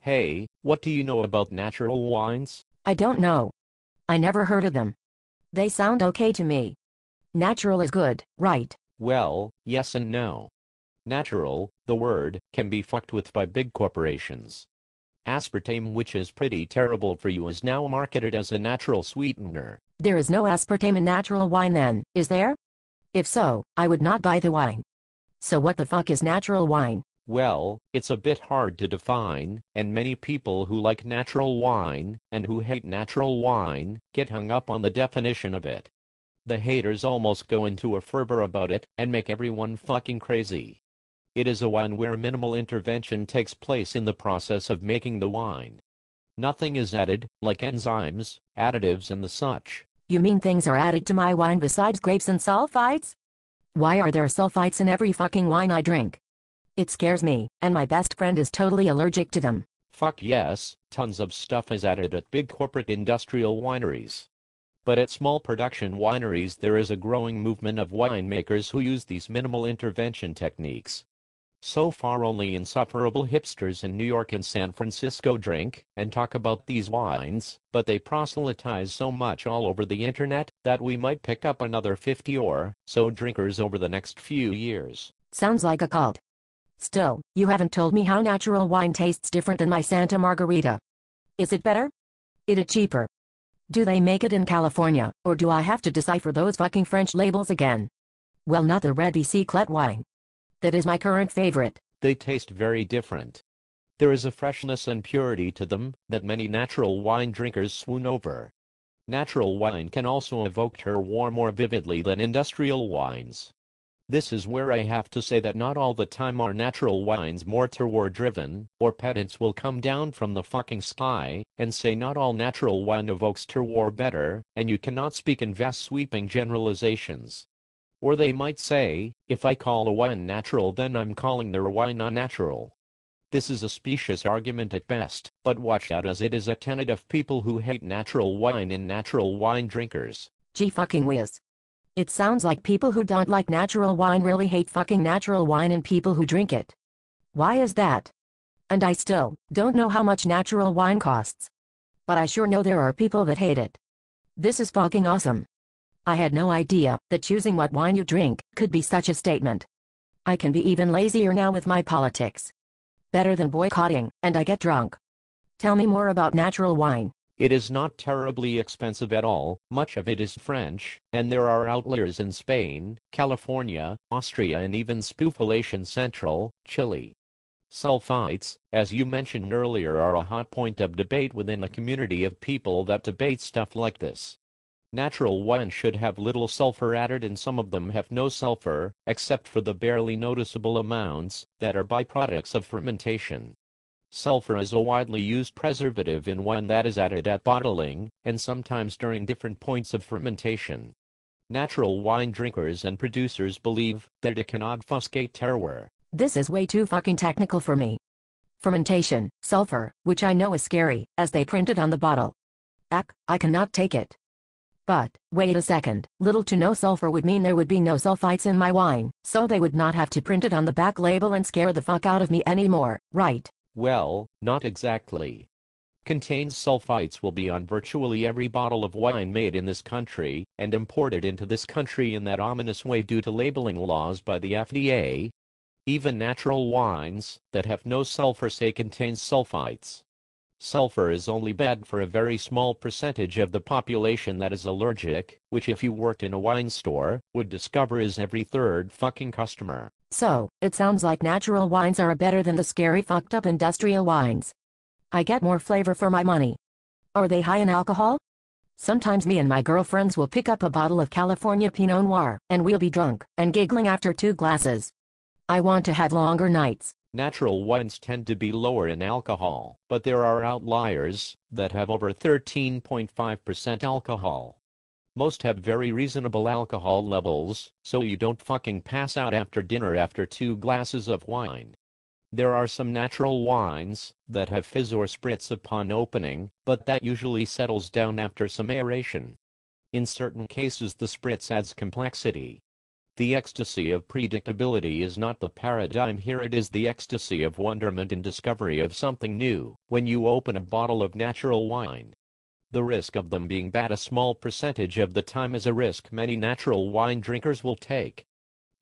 Hey, what do you know about natural wines? I don't know. I never heard of them. They sound okay to me. Natural is good, right? Well, yes and no. Natural, the word, can be fucked with by big corporations. Aspartame, which is pretty terrible for you, is now marketed as a natural sweetener. There is no aspartame in natural wine then, is there? If so, I would not buy the wine. So what the fuck is natural wine? Well, it's a bit hard to define, and many people who like natural wine and who hate natural wine get hung up on the definition of it. The haters almost go into a fervor about it and make everyone fucking crazy. It is a wine where minimal intervention takes place in the process of making the wine. Nothing is added, like enzymes, additives and the such. You mean things are added to my wine besides grapes and sulfites? Why are there sulfites in every fucking wine I drink? It scares me, and my best friend is totally allergic to them. Fuck yes, tons of stuff is added at big corporate industrial wineries. But at small production wineries there is a growing movement of winemakers who use these minimal intervention techniques. So far only insufferable hipsters in New York and San Francisco drink and talk about these wines, but they proselytize so much all over the internet that we might pick up another 50 or so drinkers over the next few years. Sounds like a cult. Still, you haven't told me how natural wine tastes different than my Santa Margarita. Is it better? Is it cheaper? Do they make it in California, or do I have to decipher those fucking French labels again? Well, not the red Bicyclette wine. That is my current favorite. They taste very different. There is a freshness and purity to them that many natural wine drinkers swoon over. Natural wine can also evoke terroir more vividly than industrial wines. This is where I have to say that not all the time are natural wines more terroir driven, or pedants will come down from the fucking sky and say not all natural wine evokes terroir better, and you cannot speak in vast sweeping generalizations. Or they might say, if I call a wine natural then I'm calling their wine unnatural. This is a specious argument at best, but watch out as it is a tenet of people who hate natural wine and natural wine drinkers. Gee fucking whiz. It sounds like people who don't like natural wine really hate fucking natural wine and people who drink it. Why is that? And I still don't know how much natural wine costs. But I sure know there are people that hate it. This is fucking awesome. I had no idea that choosing what wine you drink could be such a statement. I can be even lazier now with my politics. Better than boycotting, and I get drunk. Tell me more about natural wine. It is not terribly expensive at all, much of it is French, and there are outliers in Spain, California, Austria and even Spoofulation Central, Chile. Sulfites, as you mentioned earlier, are a hot point of debate within a community of people that debate stuff like this. Natural wine should have little sulfur added and some of them have no sulfur, except for the barely noticeable amounts that are byproducts of fermentation. Sulfur is a widely used preservative in wine that is added at bottling, and sometimes during different points of fermentation. Natural wine drinkers and producers believe that it can obfuscate terroir. This is way too fucking technical for me. Fermentation, sulfur, which I know is scary, as they print it on the bottle. I cannot take it. But, wait a second, little to no sulfur would mean there would be no sulfites in my wine, so they would not have to print it on the back label and scare the fuck out of me anymore, right? Well, not exactly. Contains sulfites will be on virtually every bottle of wine made in this country and imported into this country in that ominous way due to labeling laws by the FDA. Even natural wines that have no sulfur say contain sulfites. Sulfur is only bad for a very small percentage of the population that is allergic, which if you worked in a wine store, would discover is every third fucking customer. So, it sounds like natural wines are better than the scary fucked up industrial wines. I get more flavor for my money. Are they high in alcohol? Sometimes me and my girlfriends will pick up a bottle of California Pinot Noir, and we'll be drunk and giggling after 2 glasses. I want to have longer nights. Natural wines tend to be lower in alcohol, but there are outliers that have over 13.5% alcohol. Most have very reasonable alcohol levels, so you don't fucking pass out after dinner after 2 glasses of wine. There are some natural wines that have fizz or spritz upon opening, but that usually settles down after some aeration. In certain cases the spritz adds complexity. The ecstasy of predictability is not the paradigm here, it is the ecstasy of wonderment and discovery of something new. When you open a bottle of natural wine, the risk of them being bad a small percentage of the time is a risk many natural wine drinkers will take.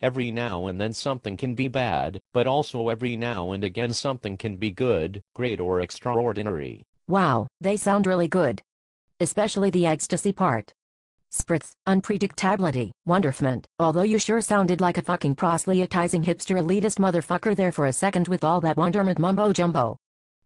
Every now and then something can be bad, but also every now and again something can be good, great or extraordinary. Wow, they sound really good. Especially the ecstasy part. Spritz, unpredictability, wonderment. Although you sure sounded like a fucking proselytizing hipster elitist motherfucker there for a second with all that wonderment mumbo jumbo.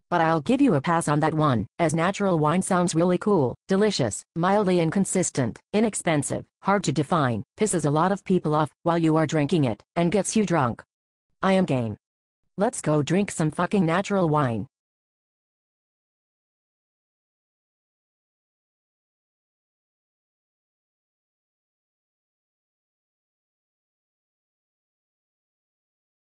But I'll give you a pass on that one, as natural wine sounds really cool, delicious, mildly inconsistent, inexpensive, hard to define, pisses a lot of people off while you are drinking it, and gets you drunk. I am game. Let's go drink some fucking natural wine.